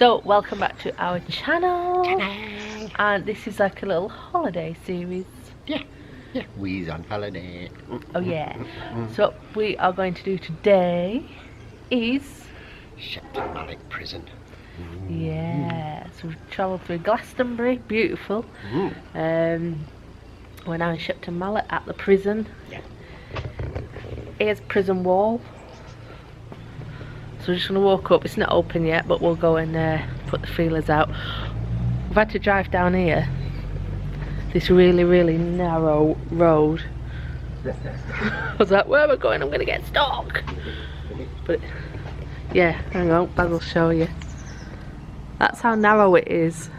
So welcome back to our channel. And this is like a little holiday series. Yeah, we's on holiday. Oh yeah. So what we are going to do today is Shepton Mallet prison. yeah. So we've travelled through Glastonbury, beautiful. We're now in Shepton Mallet at the prison. Yeah. Here's prison wall. So we're just going to walk up. It's not open yet, but we'll go and put the feelers out. We've had to drive down here. This really narrow road. I was like, where am I going? I'm going to get stuck. But yeah, hang on, Baz will show you. That's how narrow it is.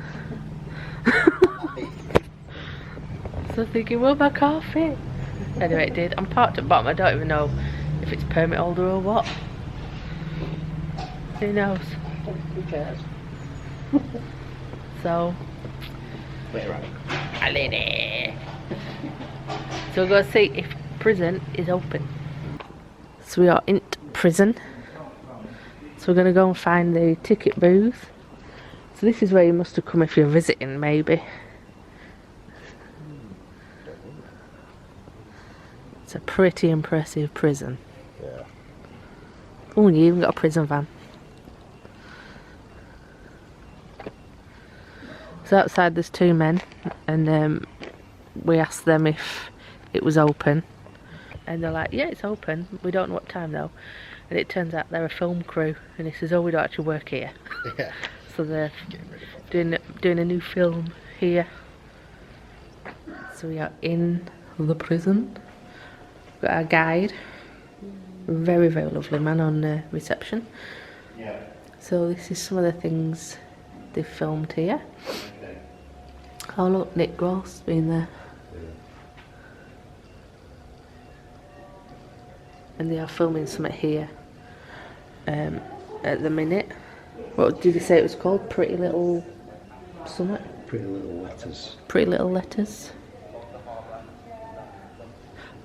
So I'm thinking, will my car fit? Anyway, it did. I'm parked at the bottom. I don't even know if it's permit holder or what. Who knows? Who cares? So, We're on holiday. So we're going to see if prison is open. So we are in prison. So we're going to go and find the ticket booth. So this is where you must have come if you're visiting, maybe. It's a pretty impressive prison. Yeah. Oh, you even got a prison van. So outside there's two men, and we asked them if it was open, and they're like, yeah, it's open, we don't know what time though. And it turns out they're a film crew, and he says, oh, we don't actually work here. Yeah. So they're doing a new film here. So we are in the prison. We've got our guide, very lovely man on reception. Yeah. So this is some of the things they've filmed here. Oh look, Nick Gross been there. And they are filming something here at the minute. What did they say it was called? Pretty Little something? Pretty Little Letters. Pretty Little Letters.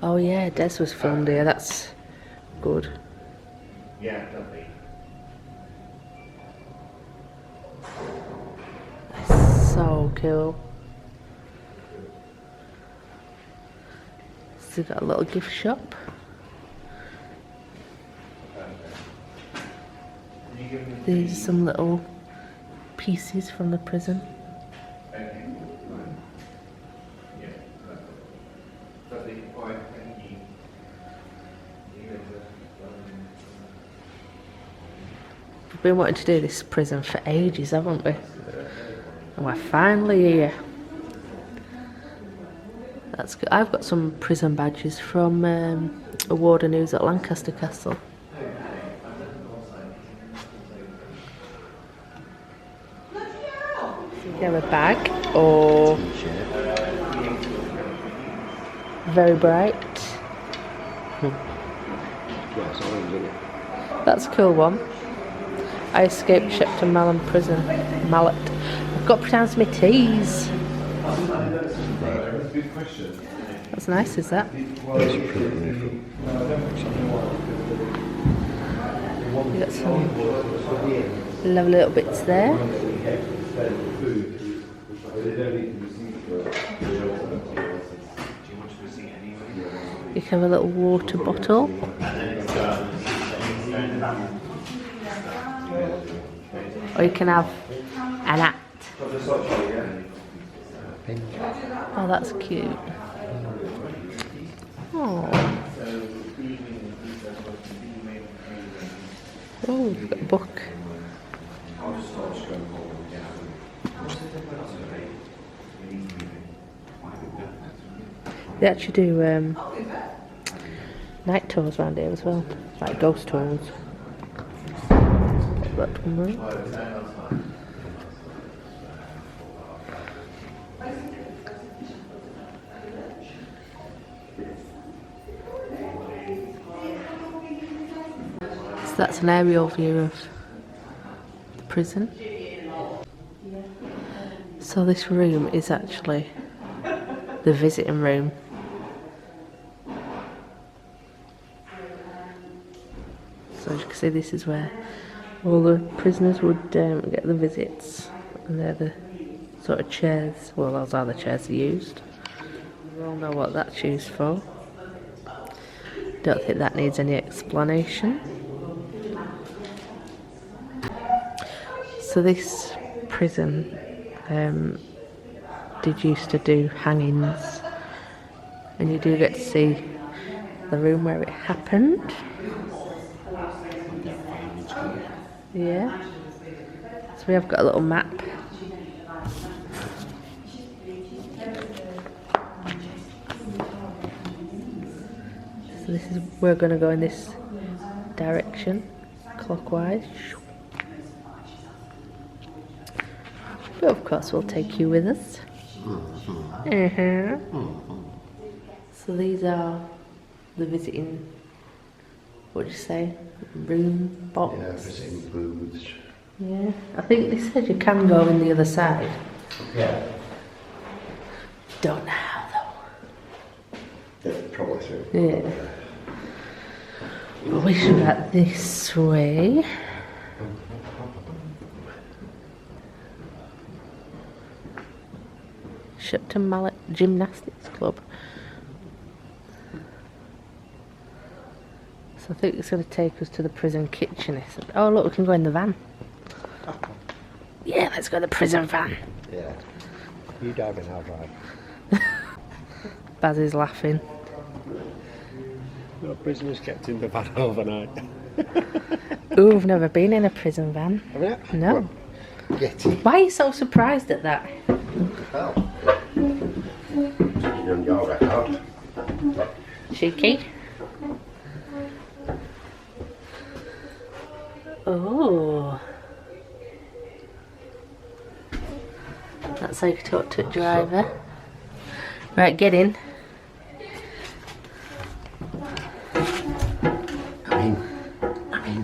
Oh yeah, Des was filmed here, that's good. Yeah, definitely. So cool. So we've got a little gift shop. These are some little pieces from the prison. We've been wanting to do this prison for ages, haven't we? And we're finally here. That's good. I've got some prison badges from a warden who's at Lancaster Castle. You have a bag or very bright. That's a cool one. I escaped Shepton Mallet prison. Mallet. I've got to pronounce my T's. That's nice, is that? You got some lovely little bits there. You can have a little water bottle. Or you can have an hat. Oh, that's cute. Oh. Oh, we've got a book. They actually do night tours around here as well, like ghost tours. That one right. So that's an aerial view of the prison. So this room is actually the visiting room. So as you can see, this is where All the prisoners would get the visits, and they're the sort of chairs. Well, those are the chairs used. We all know what that's used for. Don't think that needs any explanation. So this prison did used to do hangings, and you do get to see the room where it happened. Yeah. So we have got a little map. So this is, we're going to go in this direction, clockwise. But of course we'll take you with us. So these are the visiting, what do you say, room box? Yeah, visiting booths. Yeah, I think they said you can go in the other side. Yeah. Don't know how though. Yeah, probably through. Yeah. But we should go this way. Shepton Mallet Gymnastics Club. So I think it's going to take us to the prison kitchen. Oh look, we can go in the van. Yeah, let's go in the prison van. Yeah. You drive and I'll drive. Baz is laughing. No prisoners kept in the van overnight. Ooh, I've never been in a prison van. Have you? No. Well, get it. Why are you so surprised at that? Oh. You're on your record. Cheeky. Oh. That's how you talk to a driver. Right, get in. I mean,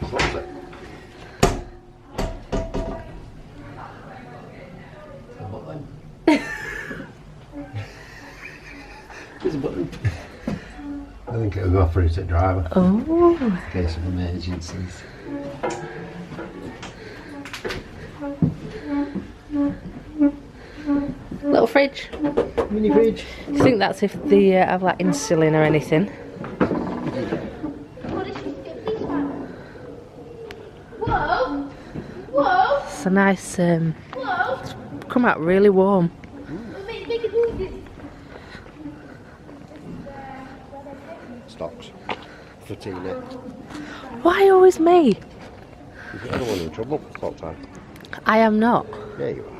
close it. There's a button. I think it'll go through to the driver. Oh. In case of emergencies. Little fridge. Mini fridge. Do you think that's if they have like insulin or anything? Whoa! Whoa! It's a nice, Whoa! it's come out really warm. Make it move. Stocks. For Tina. Why always me? You're the one in trouble all the time. I am not. Yeah, you are.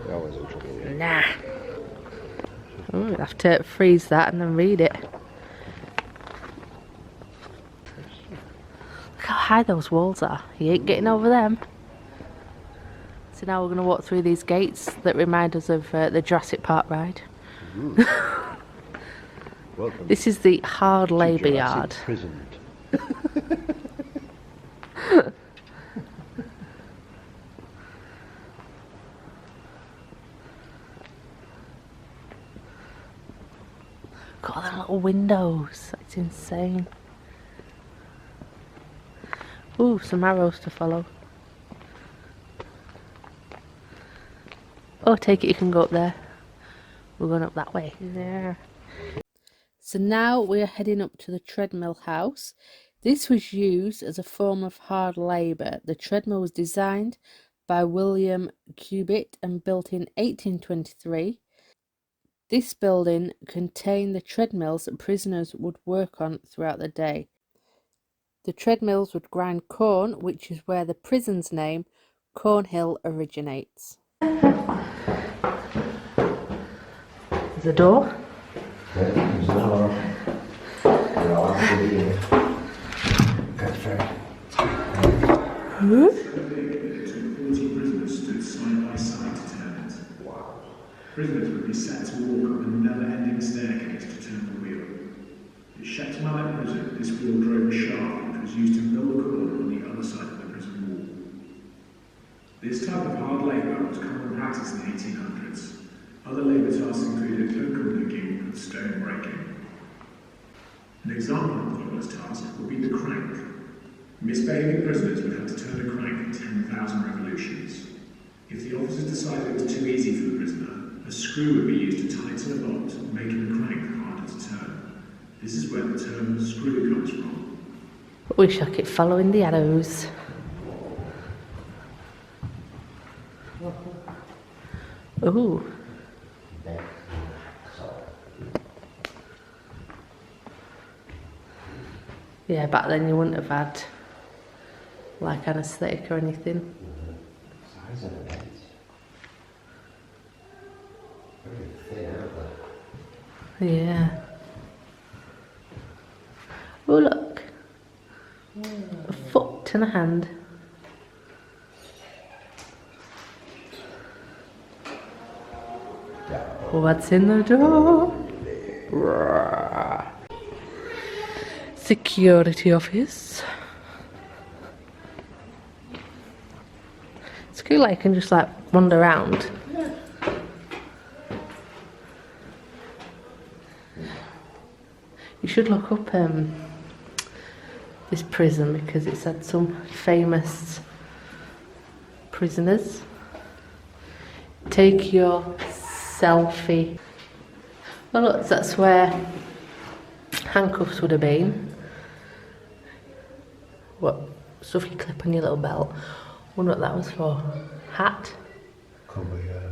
You're always in trouble. Yeah. Nah. Oh, I have to freeze that and then read it. Look how high those walls are. You ain't getting over them. So now we're going to walk through these gates that remind us of the Jurassic Park ride. Welcome. This is the hard labour Jurassic yard. Imprisoned. Got all them little windows. It's insane. Ooh, some arrows to follow. Oh, take it you can go up there. We're going up that way. Yeah. So now we're heading up to the treadmill house. This was used as a form of hard labour. The treadmill was designed by William Cubitt and built in 1823. This building contained the treadmills that prisoners would work on throughout the day. The treadmills would grind corn, which is where the prison's name, Cornhill, originates. There's a door. There's another. That's fair. Prisoners stood side by side to turn it. Prisoners would be set to walk up a never-ending staircase to turn the wheel. At Shepton Mallet prison, this wheel drove a shaft which was used to mill the corn on the other side of the prison wall. This type of hard labour was common practice in the 1800s. Other labour tasks included oakum picking and stone breaking. An example of the first task would be the crank. Misbehaving prisoners would have to turn a crank 10,000 revolutions. If the officers decided it was too easy for the prisoner, a screw would be used to tighten a bolt, making the crank harder to turn. This is where the term screw comes from. We shall keep following the arrows. Ooh. Yeah, back then you wouldn't have had like anaesthetic or anything. Size of the beds. Very thin, aren't they? Yeah. Oh look. A foot and a hand. What's in the door? Security office. It's cool, like, you can just like wander around. You should look up this prison because it's had some famous prisoners. Take your selfie. Well, look, that's where handcuffs would have been. What stuff you clip on your little belt. Wonder what that was for. Hat. Cover, yeah.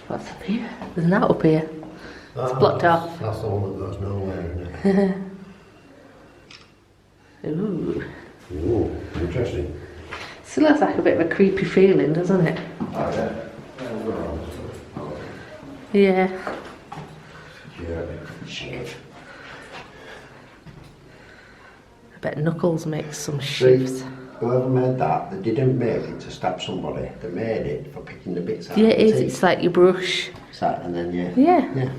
What's up here? There's an out up here. It's blocked off. That's the one that goes nowhere, isn't it? Ooh. Ooh, interesting. Still has like a bit of a creepy feeling, doesn't it? Oh, yeah. Yeah. Yeah. Shit. I bet Knuckles makes some See, shifts. whoever made that, they didn't make it to stab somebody. They made it for picking the bits out. Yeah, of it the is. teeth. It's like your brush. It's like, and then yeah. Yeah. Yeah.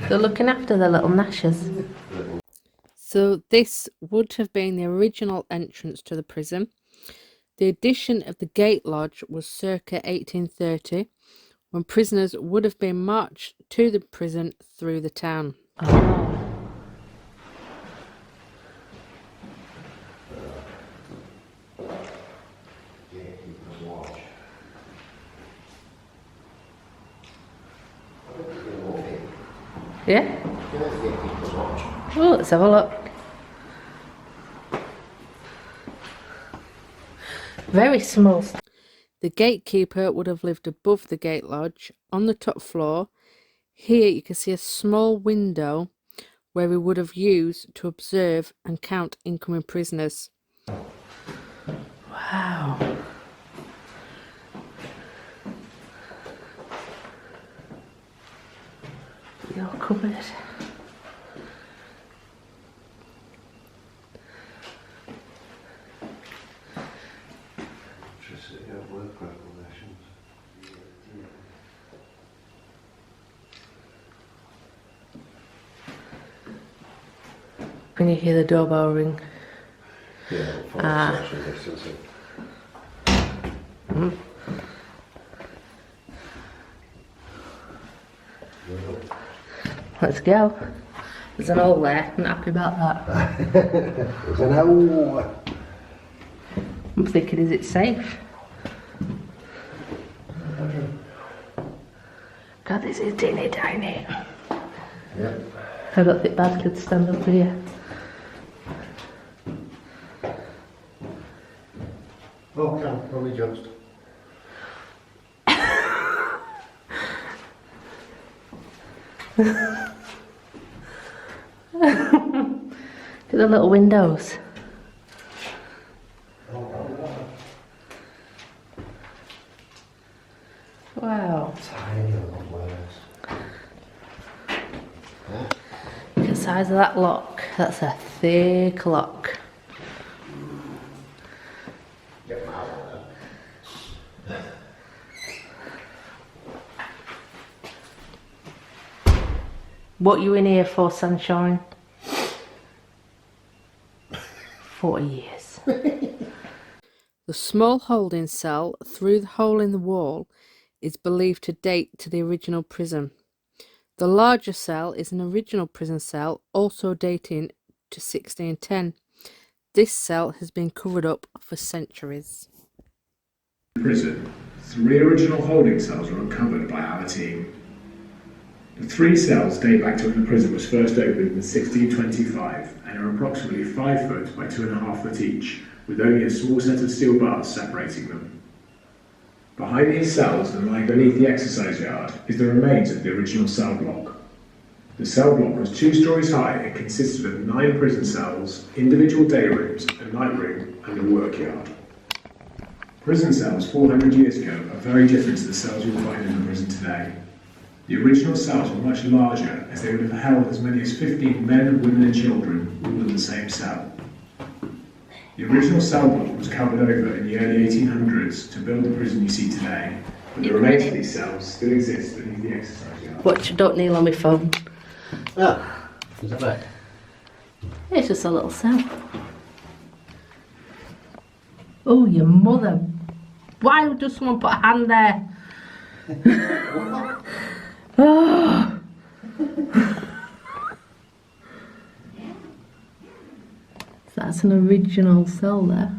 They're looking after their little gnashers. So this would have been the original entrance to the prison. The addition of the gate lodge was circa 1830, when prisoners would have been marched to the prison through the town. Oh. Yeah? Oh, let's have a look. Very small. The gatekeeper would have lived above the gate lodge on the top floor. Here you can see a small window where he would have used to observe and count incoming prisoners. Wow. Your cupboard. When you hear the doorbell ring. Yeah, Let's go. There's an hole there. I'm not happy about that. There's an hole. I'm thinking, is it safe? God, this is teeny tiny. Yep. I don't think Bad could stand up here. Oh, come, only just. Look at the little windows. Wow. Tiny little place. Look at the size of that lock. That's a thick lock. Get them out of there. What you in here for, sunshine? 40 years. The small holding cell through the hole in the wall is believed to date to the original prison. The larger cell is an original prison cell, also dating to 1610. This cell has been covered up for centuries. Prison, 3 original holding cells were uncovered by our team. The 3 cells date back to when the prison was first opened in 1625 and are approximately 5 foot by 2.5 foot each, with only a small set of steel bars separating them. Behind these cells and lying beneath the exercise yard is the remains of the original cell block. The cell block was 2 stories high and consisted of 9 prison cells, individual day rooms, a night room and a work yard. Prison cells 400 years ago are very different to the cells you'll find in the prison today. The original cells were much larger, as they would have held as many as 15 men, women and children, all in the same cell. The original cell block was covered over in the early 1800s to build the prison you see today, but the remains of these cells still exist beneath the exercise yard. Watch, don't kneel on my phone. Ah, is that right? It's just a little cell. Oh, your mother. Why does someone put a hand there? Oh. That's an original cell there.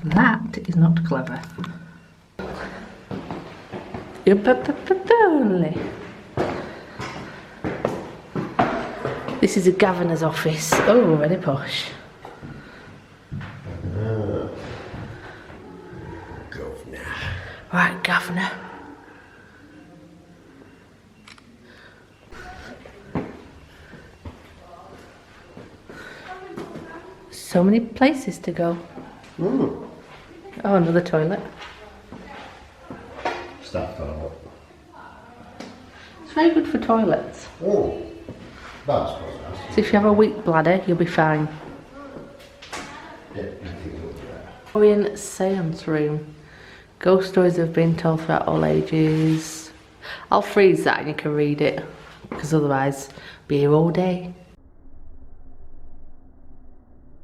That is not clever. Only. This is a governor's office. Oh, very posh. Governor. Right, governor. So many places to go. Mm. Oh, another toilet. Staff toilet. It's very good for toilets. Oh, that's what So if you have a weak bladder, you'll be fine. Yeah, you think it'll be better. Victorian Seance room. Ghost stories have been told throughout all ages. I'll freeze that and you can read it, because otherwise I'll be here all day.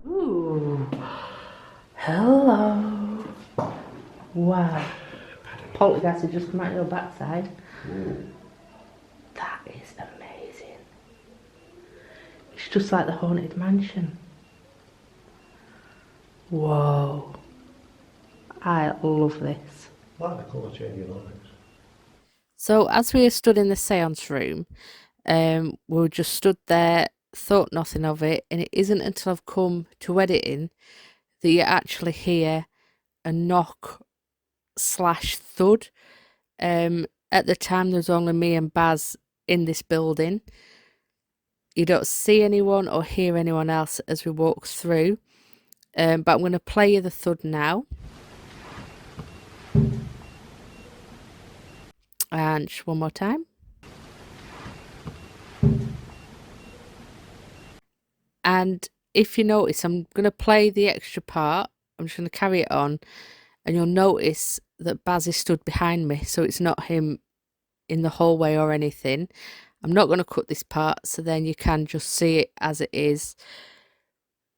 Ooh. Hello. Wow. Poltergeist has just come out your backside. That is amazing. It's just like the Haunted Mansion. Whoa. I love this. I like the colour changing lights. So as we stood in the seance room, we were just stood there, thought nothing of it, and it isn't until I've come to editing that you actually hear a knock / thud. At the time there was only me and Baz in this building. You don't see anyone or hear anyone else as we walk through, but I'm going to play you the thud now. And just one more time. And if you notice, I'm going to play the extra part. I'm just going to carry it on. And you'll notice that Baz is stood behind me. So it's not him in the hallway or anything. I'm not going to cut this part. So then you can just see it as it is.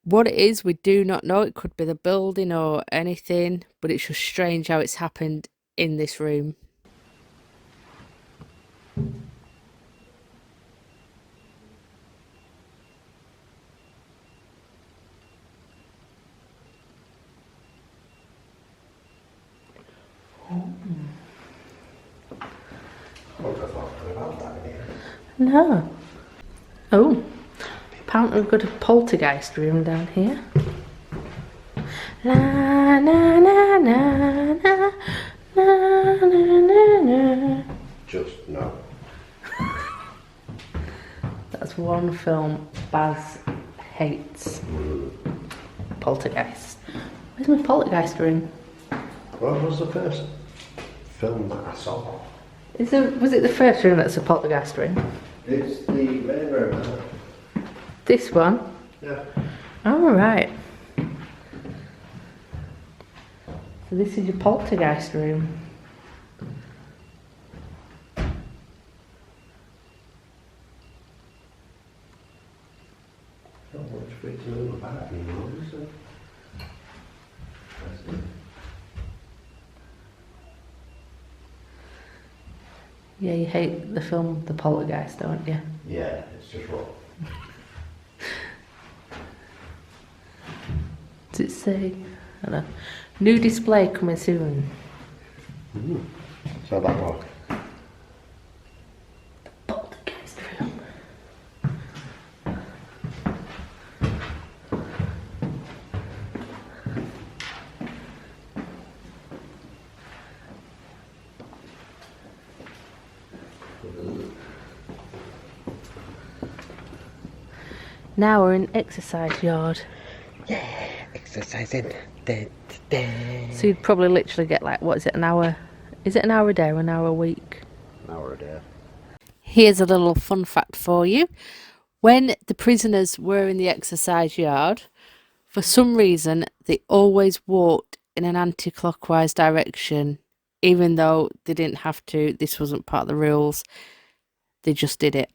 What it is, we do not know. It could be the building or anything. But it's just strange how it's happened in this room. I wouldn't have thought about that in here. No. Oh, apparently we've got a poltergeist room down here. La na na na na na na na. Just no. That's one film Baz hates. Poltergeist. Where's my poltergeist room? What was the first film that I saw? Was it the first room that's a poltergeist room? It's the main room, isn't it? This one? Yeah. Oh, right. So this is your poltergeist room. fit to the back anymore, is it? Yeah, you hate the film The Poltergeist, don't you? Yeah, it's just wrong. Does it say? I don't know. New display coming soon. So that one. Poltergeist film. Now we're in exercise yard. Exercising. So you'd probably literally get like, what is it, an hour? Is it an hour a day or an hour a week? An hour a day. Here's a little fun fact for you. When the prisoners were in the exercise yard, for some reason, they always walked in an anti-clockwise direction, even though they didn't have to. This wasn't part of the rules. They just did it.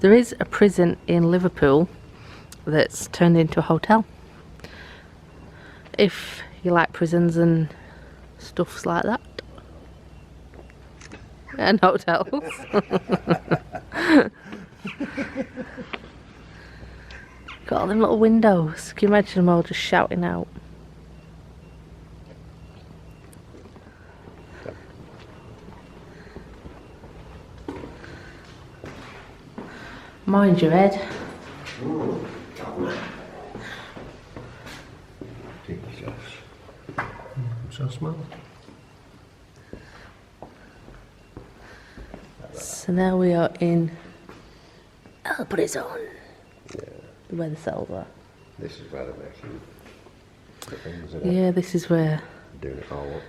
There is a prison in Liverpool that's turned into a hotel. If you like prisons and stuffs like that. And hotels. Got all them little windows. Can you imagine them all just shouting out? Mind your head. So small. So now we are in El Prison. Yeah. Where the cells are. This is where they're making the things, isn't it? Yeah, this is where Doing it all up.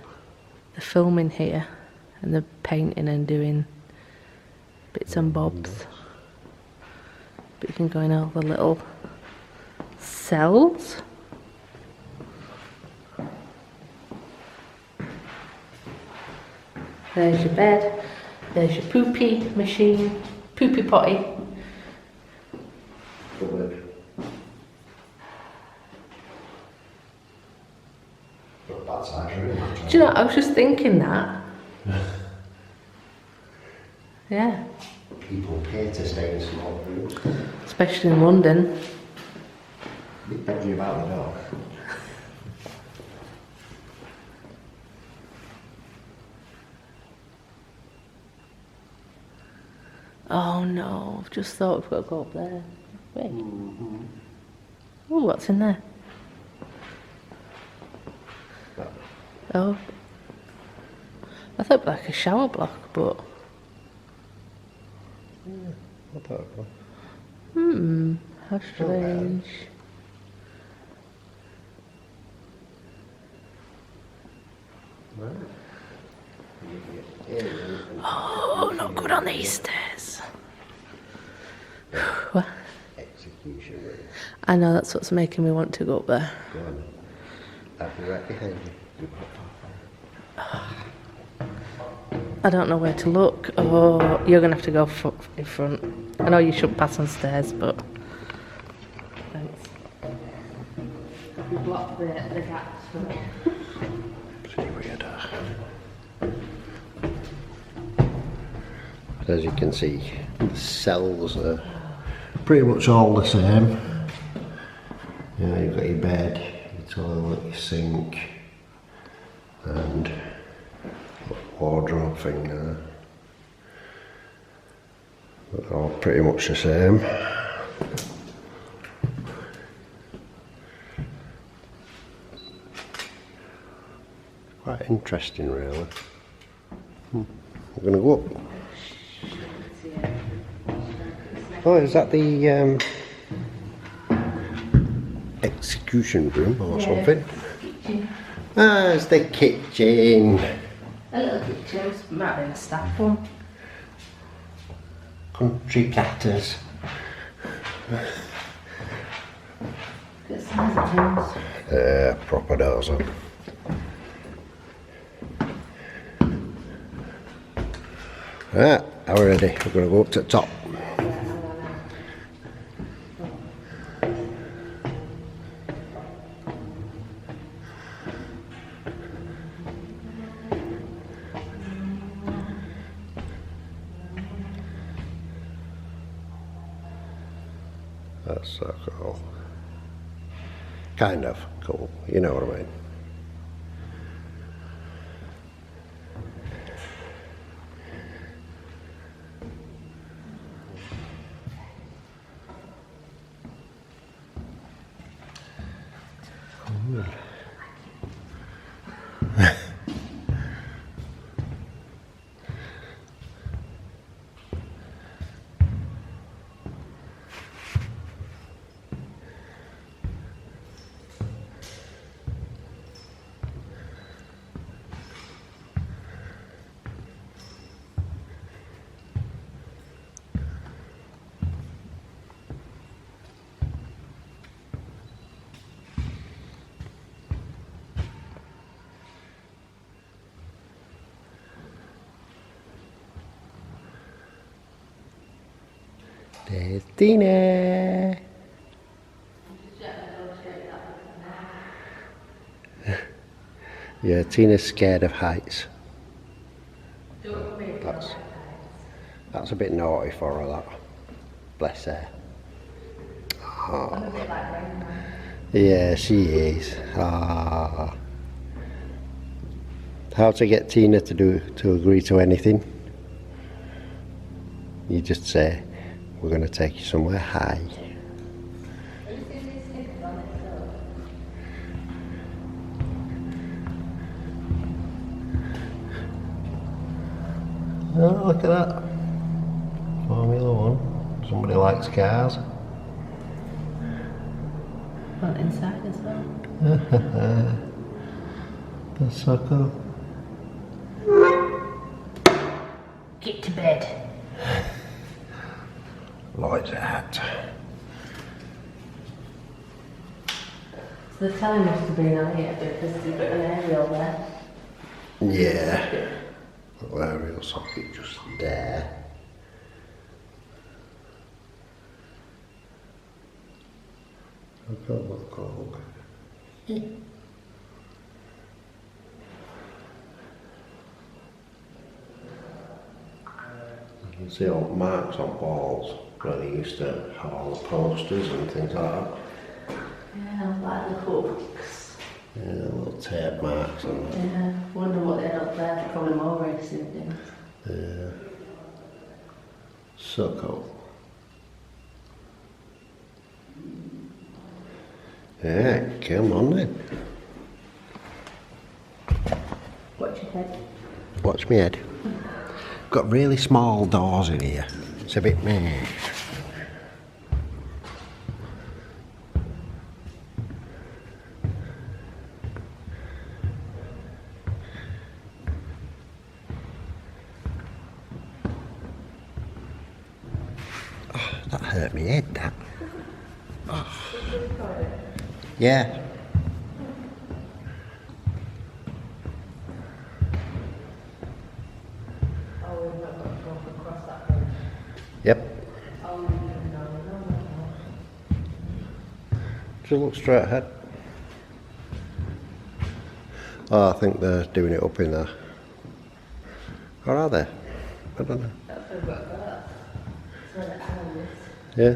they're filming here. And they're painting and doing bits and bobs. But you can go in all the little cells. There's your bed. There's your poopy machine. Poopy potty. Good. But that's actually much. Do you know, I was just thinking that. Yeah. People pay to stay in small rooms. Especially in London. Bit dodgy about the dog. Oh no, I've just thought we've got to go up there. Wait. Oh, what's in there? Oh. I thought it was like a shower block, but... I thought it was. How strange. Right. Oh, not good on these stairs. What? Execution room. I know, that's what's making me want to go up there. Go on. I'll be right behind you. I don't know where to look. Oh, you're going to have to go in front. I know you shouldn't pass on stairs, but... Thanks. You blocked the gaps for me. Pretty weird. But as you can see, the cells are pretty much all the same. You know, you've got your bed, your toilet, your sink, and wardrobe thing there. But they're all pretty much the same. Quite interesting, really. We're going to go up. Oh, is that the execution room or something? Ah, it's the kitchen. A little kitchen, might be a staff one. Country platters. Get some of things. Proper dozer. Right, are we ready? We're going to go up to the top. That's so cool. Kind of cool, you know what I mean. There's Tina. Yeah, Tina's scared of heights. That's a bit naughty for her, that. Bless her. Oh. Yeah, she is. Ah. How to get Tina to agree to anything? You just say, we're going to take you somewhere high. Oh, look at that. Formula One. Somebody likes cars. Well, inside as well. That's so cool. Get to bed. Lloyd's hat. So the time must have been on here because there's a bit of an aerial there. Yeah. Little aerial socket just there. Look. You can see all the marks on walls where they used to have all the posters and things like that. Yeah, like the hooks. Yeah, little tape marks on that. Yeah, wonder what they had up there. They're probably more racing things. Yeah. So cool. Yeah, come on then. Watch your head. Watch me head. Got really small doors in here. It's a bit meh. Oh, that hurt me head, that. Oh. Yeah. Yep. Just look straight ahead. Oh, I think they're doing it up in there. Or are they? I don't know. Yeah.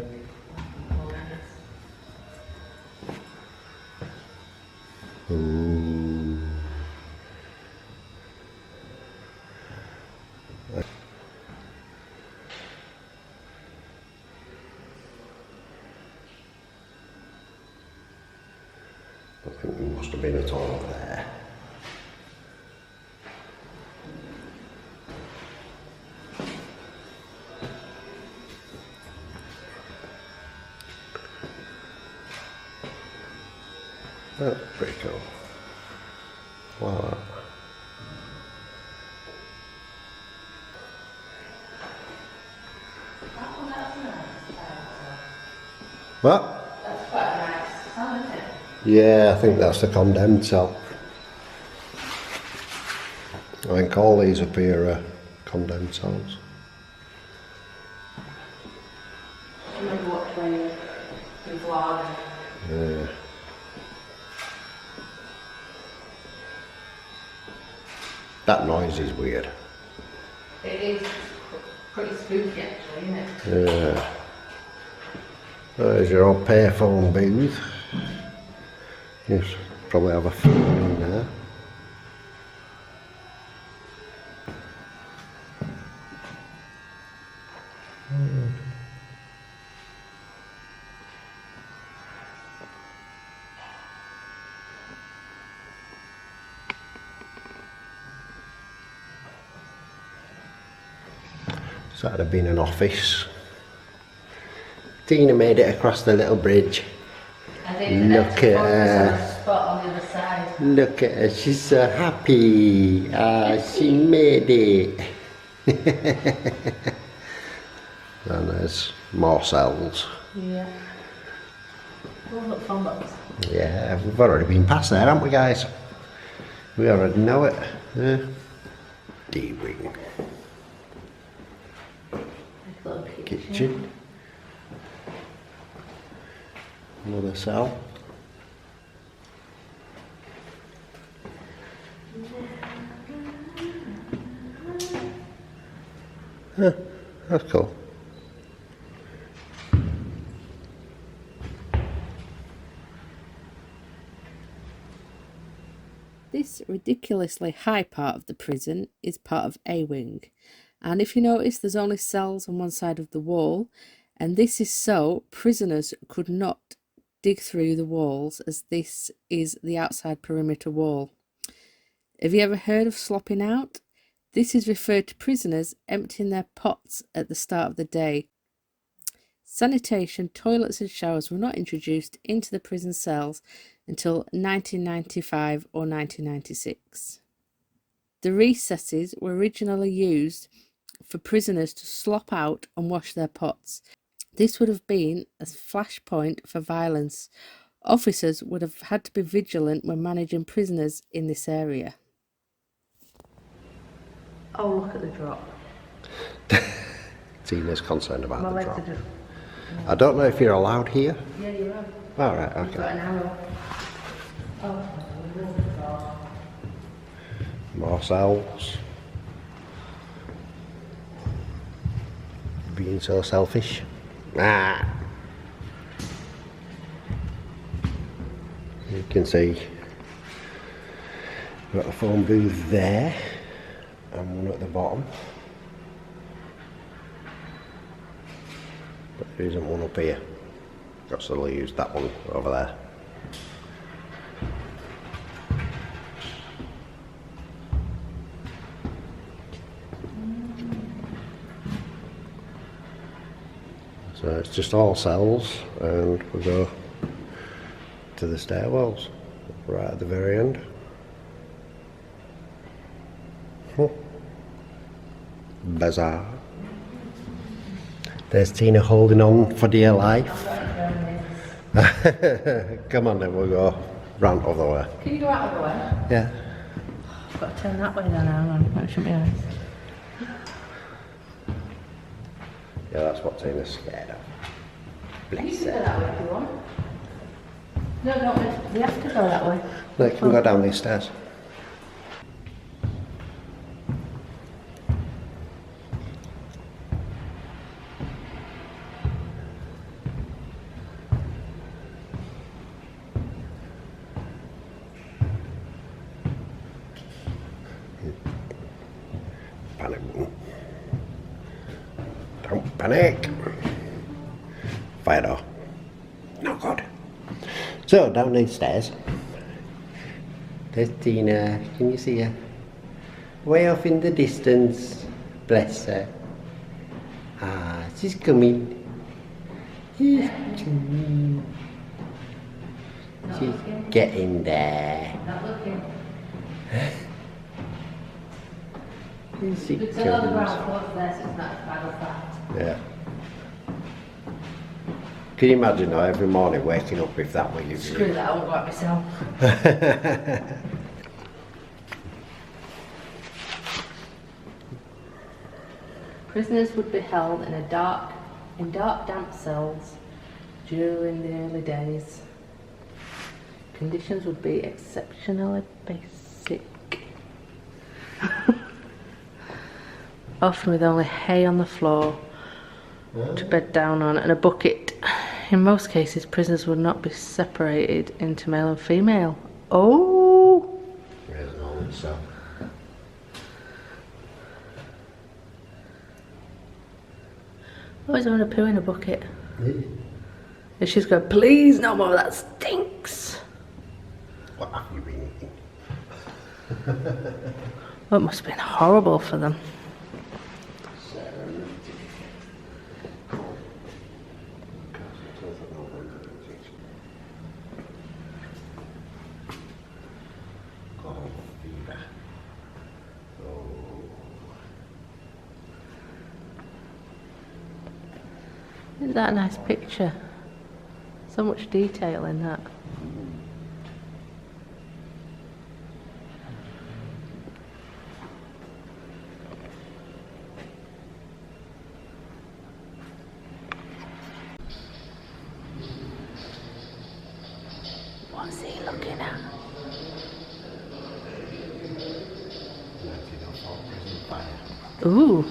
Ooh. I think there must have been a toilet there. That's pretty cool. Wow. What? That's quite a nice cell, isn't it? Yeah, I think that's the condemned cell. I think all these up here are condemned cells. I remember watching the vlog. Yeah. That noise is weird. It is pretty spooky actually, isn't it? Yeah. There's your old payphone booth. You probably have a phone in there. So that'd have been an office. Tina made it across the little bridge. Look at her. Spot on the other side. Look at her, she's so happy. Ah, she made it. And there's more cells. Yeah. Oh, look, phone box. Yeah, we've already been past there, haven't we, guys? We already know it. Yeah. D-wing. Little Kitchen. Another cell. Huh, that's cool. This ridiculously high part of the prison is part of A wing, and if you notice there's only cells on one side of the wall, and this is so prisoners could not dig through the walls, as this is the outside perimeter wall. Have you ever heard of slopping out? This is referred to prisoners emptying their pots at the start of the day. Sanitation, toilets and showers were not introduced into the prison cells until 1995 or 1996. The recesses were originally used for prisoners to slop out and wash their pots. This would have been a flashpoint for violence. Officers would have had to be vigilant when managing prisoners in this area. Oh, look at the drop. Tina's concerned about My the legs drop. are just... I don't know if you're allowed here. Yeah, you are. Alright, You've got okay. an arrow. Oh, More cells. Being so selfish. Ah. You can see we've got a phone booth there and one at the bottom. But there isn't one up here. Got to use that one over there. So it's just all cells, and we go to the stairwells right at the very end. Bizarre. There's Tina holding on for dear life. Come on then, we'll go round other way. can you go out of the way? Yeah. I've got to turn that way then, hang on. That shouldn't be nice. Yeah, that's what Tina's scared of. You Bless can go her. that way if you want. No, don't we have to go that way. No, you can go down these stairs. Panic. Don't panic. Fire door. No good. So down these stairs. There's Tina. Can you see her? Way off in the distance. Bless her. Ah, she's coming. She's coming. She's getting there. Not looking. Here she It's another comes. ground floor there, so it's not as bad as that. Yeah. Can you imagine though, every morning waking up with that with you? Screw that, I won't go out myself. Prisoners would be held in dark, damp cells during the early days. Conditions would be exceptionally basic. Often with only hay on the floor to bed down on and a bucket In most cases, prisoners would not be separated into male and female. Oh! There's an old cell. Oh, he's having a poo in a bucket. Yeah. And she's going, please, no more, that stinks. What have you been eating? Well, it must have been horrible for them. Isn't that a nice picture? So much detail in that. What's he looking at? 1904 prison fire. Ooh.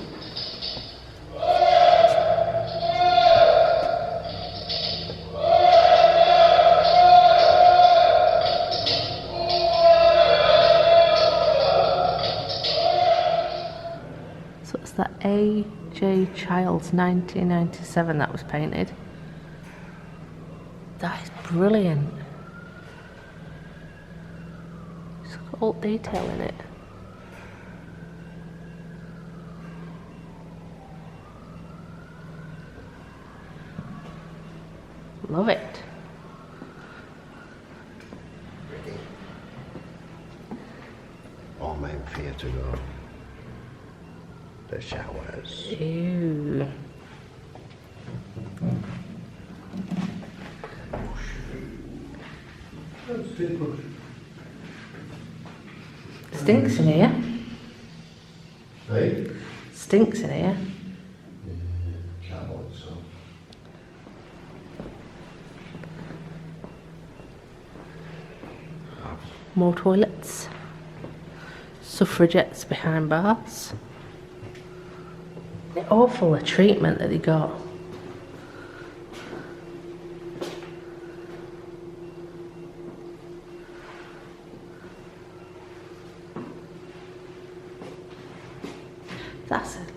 So it's that A.J. Childs 1997 that was painted. That is brilliant. It's got all detail in it. Love it. All men fear to go. The showers. Ew. Stinks in here. Hey? Stinks in here. Showers, so. More toilets. Suffragettes behind bars. The awful the treatment that they got.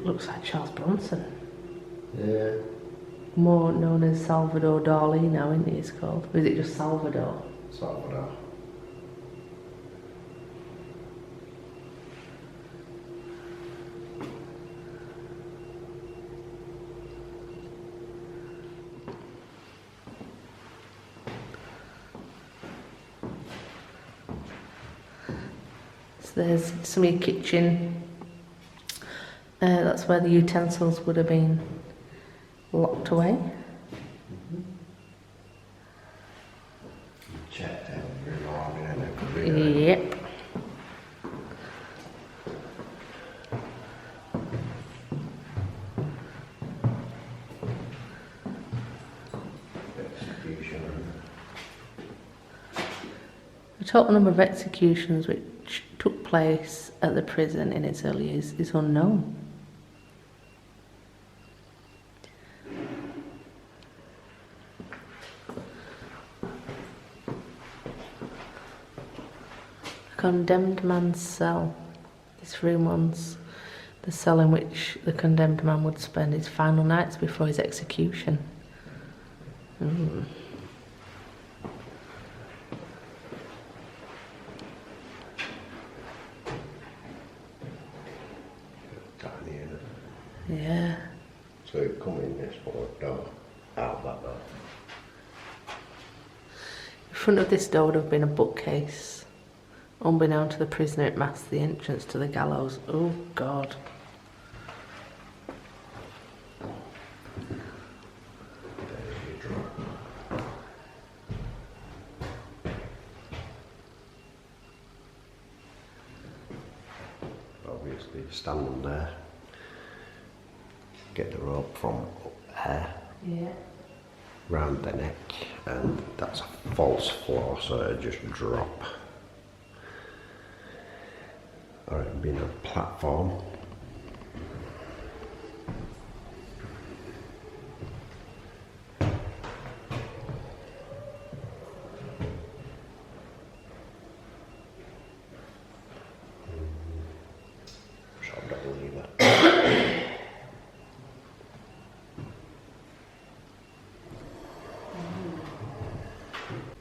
Looks like Charles Bronson. Yeah. More known as Salvador Dali now, isn't he? It's called. Or is it just Salvador? Salvador. So there's some of your kitchen. That's where the utensils would have been locked away. Checked out very long and it could be Yep. execution. The total number of executions which took place at the prison in its early years is unknown. A condemned man's cell. This room was the cell in which the condemned man would spend his final nights before his execution. Mm. Tiny, isn't it? Yeah. So you come in this door, out that door. In front of this door would have been a bookcase. Unbeknown to the prisoner, it masked the entrance to the gallows. Oh, God. There's your drawer. Obviously, standing there, get the rope from up there, Yeah. round the neck, and that's a false floor, so it'll just drop. Or it'd be a platform.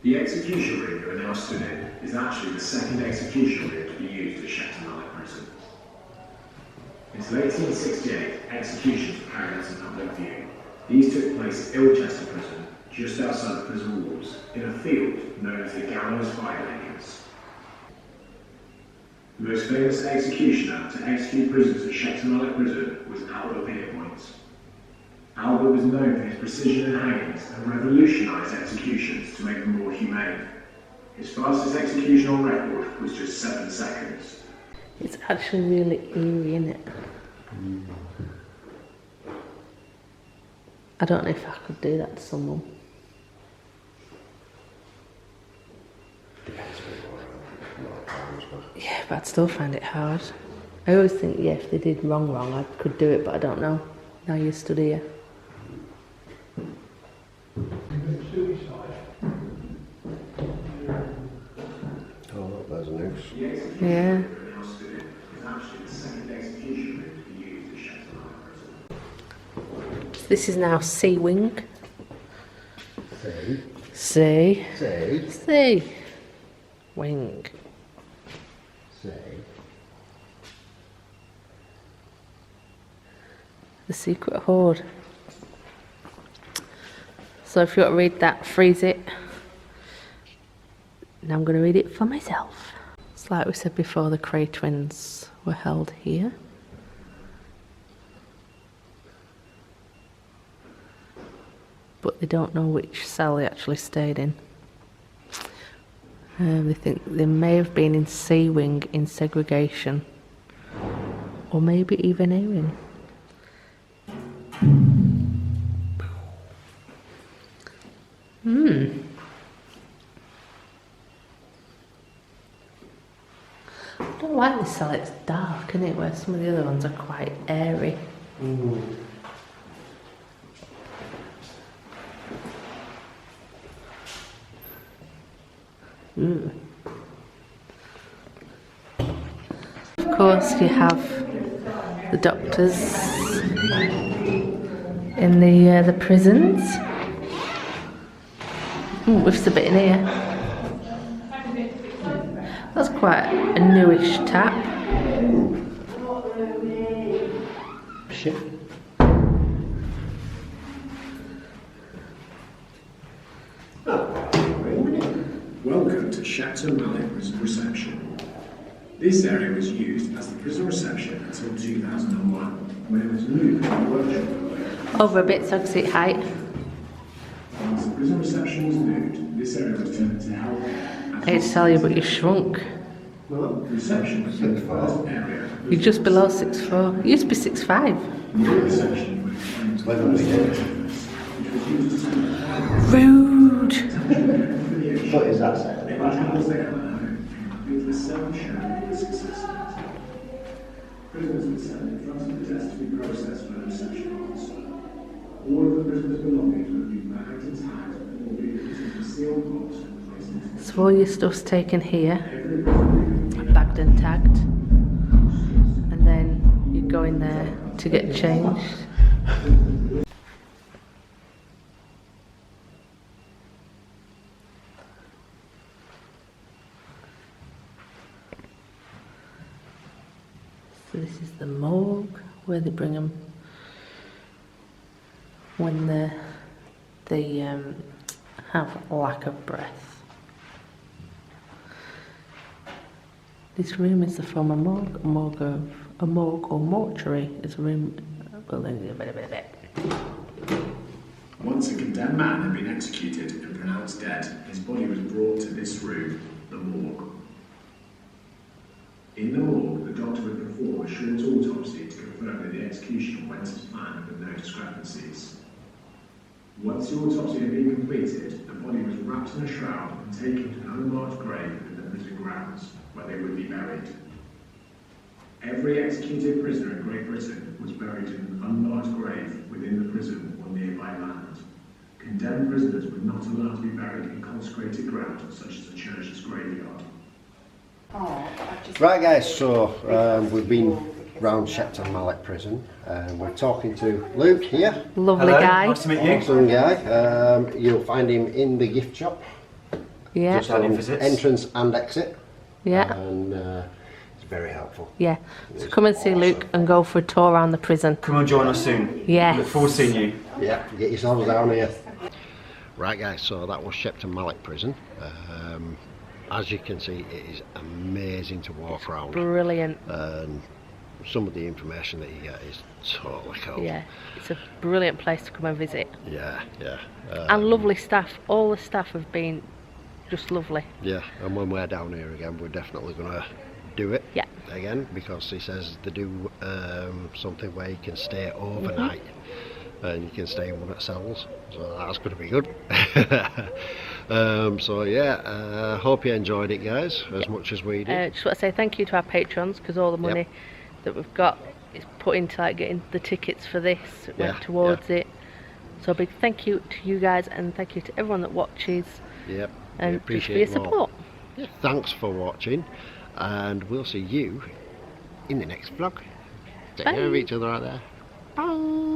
The execution room you are now stood in is actually the second execution room to be used at Shepton Mallet Prison. Until 1868, executions were carried out in public view. These took place at Ilchester Prison, just outside the prison walls, in a field known as the Gallows 5 acres. The most famous executioner to execute prisoners at Shepton Mallet Prison was Albert Pierpoint. Albert was known for his precision in hangings and revolutionised executions to make them more humane. His fastest execution on record was just 7 seconds. It's actually really eerie, isn't it? I don't know if I could do that to someone. Yeah, but I'd still find it hard. I always think, yeah, if they did wrong, I could do it, but I don't know. Now you stood here. Oh, look, there's a noose. Yeah. This is now C wing. C. Wing. The secret hoard. So if you want to read that, freeze it. Now I'm going to read it for myself. It's like we said before, the Cray twins were held here. But they don't know which cell they actually stayed in. They think they may have been in C wing in segregation, or maybe even A wing. I don't like this cell, it's dark, isn't it? Where some of the other ones are quite airy. Of course, you have the doctors in the prisons. With a bit in here. That's quite a newish tap. Shit. Welcome to Shepton Mallet Prison Reception. This area was used as the prison reception until 2001, when it was moved to the workshop. Over a bit so I can see it height. Once the prison reception was moved, this area was turned into health. I hate to tell you, but you shrunk. Reception was the first area. You're just below 6'4". You used to be 6'5". The reception would explain to which was used to Rude. What is that saying? they had their home with the self-sharing risk assessment. Prisoners would stand in front of the desk to be processed for the reception officer. All of the prisoners' belongings would be bagged and tagged or be put into a sealed box and placed into So all your stuff's taken here, bagged and tagged, and then you go in there to get changed. So this is the morgue, where they bring them when they have lack of breath. This room is the former morgue or mortuary is a room building a bit. Once a condemned man had been executed and pronounced dead, his body was brought to this room, the morgue. In the morgue, the doctor would perform a short autopsy to confirm that the execution went as planned with no discrepancies. Once the autopsy had been completed, the body was wrapped in a shroud and taken to an unmarked grave within the prison grounds, where they would be buried. Every executed prisoner in Great Britain was buried in an unmarked grave within the prison or nearby land. Condemned prisoners were not allowed to be buried in consecrated ground, such as a church's graveyard. Right guys, so we've been round Shepton Mallet Prison and we're talking to Luke here. Lovely guy. Nice to meet you. Awesome guy. You'll find him in the gift shop Yeah. Just on visits. entrance and exit. Yeah. And it's very helpful. Yeah. So come and see Luke and go for a tour around the prison. Come and join us soon. Yes. Look forward to seeing you. Yeah, get yourselves down here. Right guys, so that was Shepton Mallet prison. As you can see, it is amazing to walk around. Brilliant. And some of the information that you get is totally cool. Yeah. It's a brilliant place to come and visit. Yeah, yeah. And lovely staff. All the staff have been just lovely. Yeah, and when we're down here again, we're definitely going to do it again, because he says they do something where you can stay overnight and you can stay in one of the cells, so that's going to be good. So yeah, hope you enjoyed it guys as much as we did. Just want to say thank you to our patrons, because all the money that we've got is put into like getting the tickets for this, went towards it. So a big thank you to you guys, and thank you to everyone that watches. Yep, And appreciate just for your them all. support. Yeah, thanks for watching, and we'll see you in the next vlog. Take care of each other out there. Bye.